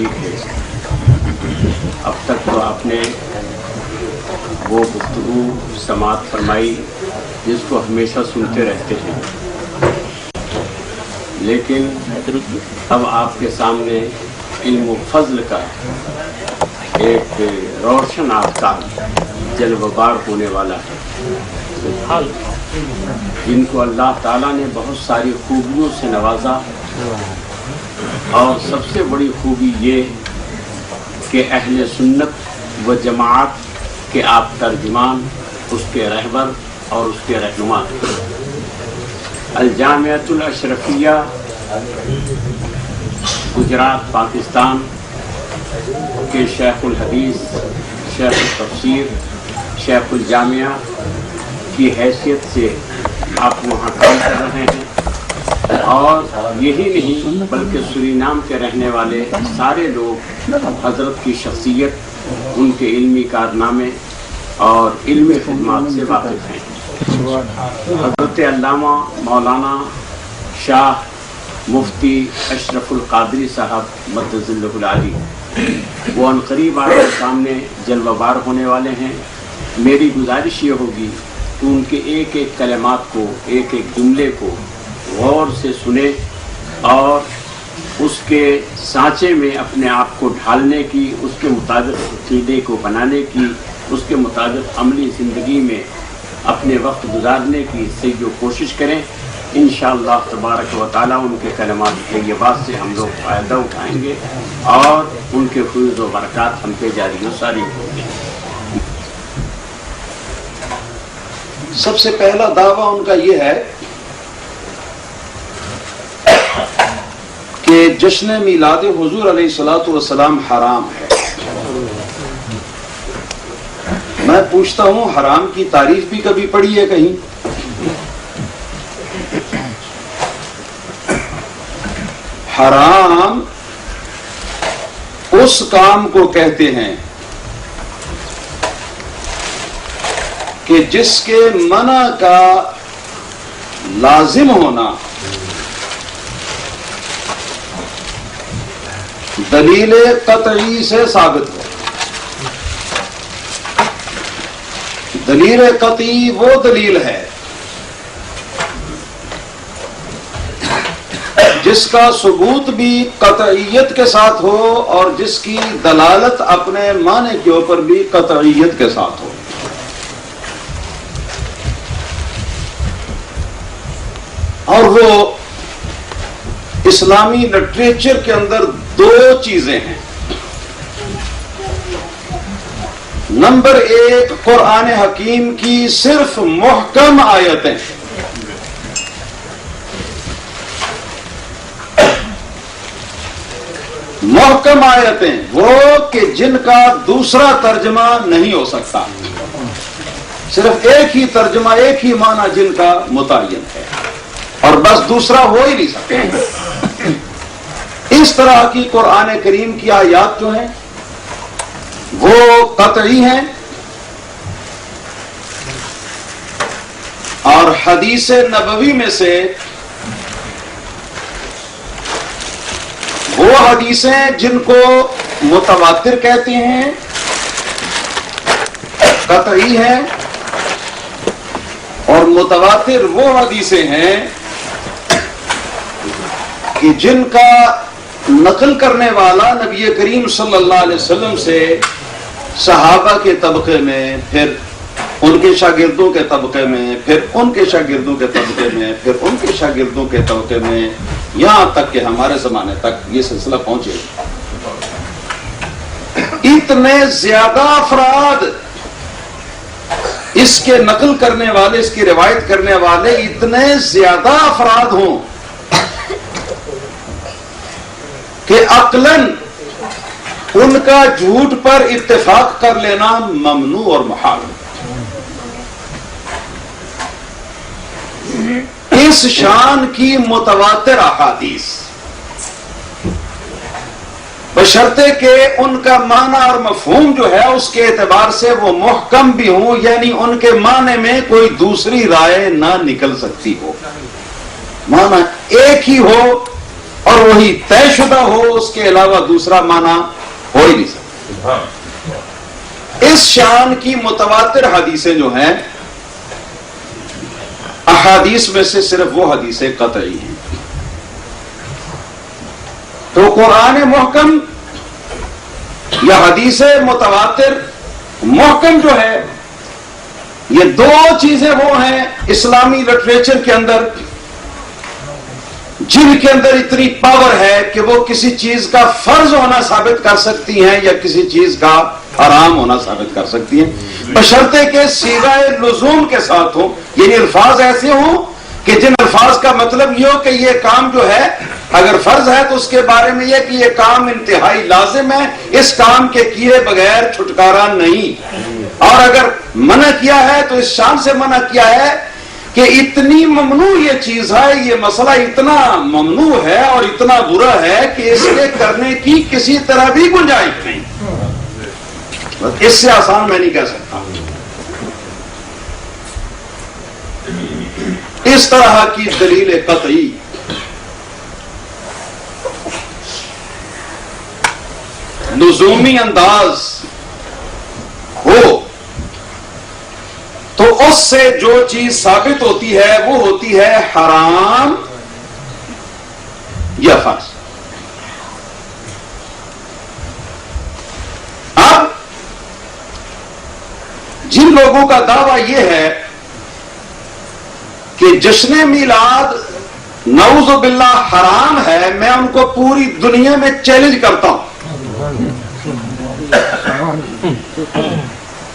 ٹھیک ہے. اب تک تو آپ نے وہ گفتگو سماعت فرمائی جس کو ہمیشہ سنتے رہتے ہیں، لیکن اب آپ کے سامنے علم و فضل کا ایک روشن آفتاب جلوہ بار ہونے والا ہے، جن کو اللہ تعالیٰ نے بہت ساری خوبیوں سے نوازا. اور سب سے بڑی خوبی یہ کہ اہل سنت و جماعت کے آپ ترجمان، اس کے رہبر اور اس کے رہنما. الجامعۃ الاشرفیہ گجرات پاکستان کے شیخ الحدیث، شیخ التفسیر، شیخ الجامعہ کی حیثیت سے آپ وہاں کام کر رہے ہیں. اور یہی نہیں بلکہ سورینام کے رہنے والے سارے لوگ حضرت کی شخصیت، ان کے علمی کارنامے اور علمی خدمات سے واقف ہیں. حضرت علامہ مولانا شاہ مفتی اشرف القادری صاحب مدد اللہ العالی وہ عنقریب آپ کے سامنے جلوہ بار ہونے والے ہیں. میری گزارش یہ ہوگی کہ ان کے ایک ایک کلمات کو، ایک ایک جملے کو غور سے سنیں اور اس کے سانچے میں اپنے آپ کو ڈھالنے کی، اس کے مطابق عقیدے کو بنانے کی، اس کے مطابق عملی زندگی میں اپنے وقت گزارنے کی سعی و کوشش کریں. انشاءاللہ تبارک و تعالیٰ ان کے کلمات طیبات سے ہم لوگ فائدہ اٹھائیں گے اور ان کے فیض و برکات ہم پہ جاری و ساری ہوں گے. سب سے پہلا دعویٰ ان کا یہ ہے کہ جشن میلاد حضور علیہ الصلوۃ والسلام حرام ہے. میں پوچھتا ہوں حرام کی تعریف بھی کبھی پڑھی ہے کہیں؟ حرام اس کام کو کہتے ہیں کہ جس کے منع کا لازم ہونا دلیل قطعی سے ثابت ہو. دلیل قطعی وہ دلیل ہے جس کا ثبوت بھی قطعیت کے ساتھ ہو اور جس کی دلالت اپنے معنی کے اوپر بھی قطعیت کے ساتھ ہو. اور وہ اسلامی لٹریچر کے اندر دو چیزیں ہیں. نمبر ایک، قرآن حکیم کی صرف محکم آیتیں. محکم آیتیں وہ کہ جن کا دوسرا ترجمہ نہیں ہو سکتا، صرف ایک ہی ترجمہ، ایک ہی معنی جن کا متعین ہے اور بس دوسرا ہو ہی نہیں سکتا. اس طرح کی قرآن کریم کی آیات جو ہیں وہ قطعی ہیں اور حدیث نبوی میں سے وہ حدیثیں جن کو متواتر کہتے ہیں قطعی ہیں، اور متواتر وہ حدیثیں ہیں کہ جن کا نقل کرنے والا نبی کریم صلی اللہ علیہ وسلم سے صحابہ کے طبقے میں، پھر ان کے شاگردوں کے طبقے میں، پھر ان کے شاگردوں کے طبقے میں، پھر ان کے شاگردوں کے طبقے میں، یہاں تک کہ ہمارے زمانے تک یہ سلسلہ پہنچے. اتنے زیادہ افراد اس کے نقل کرنے والے، اس کی روایت کرنے والے اتنے زیادہ افراد ہوں کہ عقلاً ان کا جھوٹ پر اتفاق کر لینا ممنوع اور محال. اس شان کی متواتر احادیث بشرطے کہ ان کا معنی اور مفہوم جو ہے اس کے اعتبار سے وہ محکم بھی ہوں، یعنی ان کے معنی میں کوئی دوسری رائے نہ نکل سکتی ہو، معنی ایک ہی ہو اور وہی طے شدہ ہو، اس کے علاوہ دوسرا معنی ہو ہی نہیں سکتا۔ اس شان کی متواتر حدیثیں جو ہیں، احادیث میں سے صرف وہ حدیثیں قطعی ہیں۔ تو قرآن محکم یا حدیث متواتر محکم جو ہے، یہ دو چیزیں وہ ہیں اسلامی لٹریچر کے اندر جن کے اندر اتنی پاور ہے کہ وہ کسی چیز کا فرض ہونا ثابت کر سکتی ہیں یا کسی چیز کا حرام ہونا ثابت کر سکتی ہیں، بشرطے کہ صیغہ لزوم کے ساتھ ہو، یعنی الفاظ ایسے ہوں کہ جن الفاظ کا مطلب یہ ہو کہ یہ کام جو ہے اگر فرض ہے تو اس کے بارے میں یہ کہ یہ کام انتہائی لازم ہے، اس کام کے کیے بغیر چھٹکارا نہیں، اور اگر منع کیا ہے تو اس شان سے منع کیا ہے کہ اتنی ممنوع یہ چیز ہے، یہ مسئلہ اتنا ممنوع ہے اور اتنا برا ہے کہ اس کے کرنے کی کسی طرح بھی گنجائش نہیں۔ اس سے آسان میں نہیں کہہ سکتا۔ اس طرح کی دلیل قطعی لزومی انداز ہو تو اس سے جو چیز ثابت ہوتی ہے وہ ہوتی ہے حرام یا فرض۔ اب جن لوگوں کا دعویٰ یہ ہے کہ جشن میلاد نعوذ باللہ حرام ہے، میں ان کو پوری دنیا میں چیلنج کرتا ہوں۔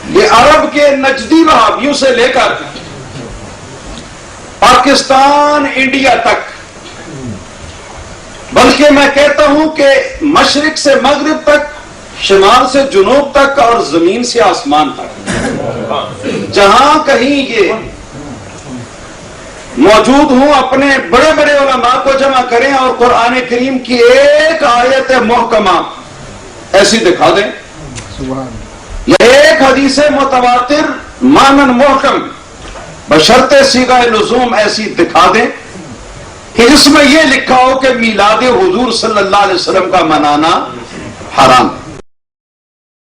یہ عرب کے نجدی وہابیوں سے لے کر پاکستان انڈیا تک، بلکہ میں کہتا ہوں کہ مشرق سے مغرب تک، شمال سے جنوب تک اور زمین سے آسمان تک، جہاں کہیں یہ موجود ہوں، اپنے بڑے بڑے علماء کو جمع کریں اور قرآن کریم کی ایک آیت محکمہ ایسی دکھا دیں، یا ایک حدیث متواتر مانن محکم بشرط صیغہ لزوم ایسی دکھا دیں کہ اس میں یہ لکھا ہو کہ میلاد حضور صلی اللہ علیہ وسلم کا منانا حرام ہے۔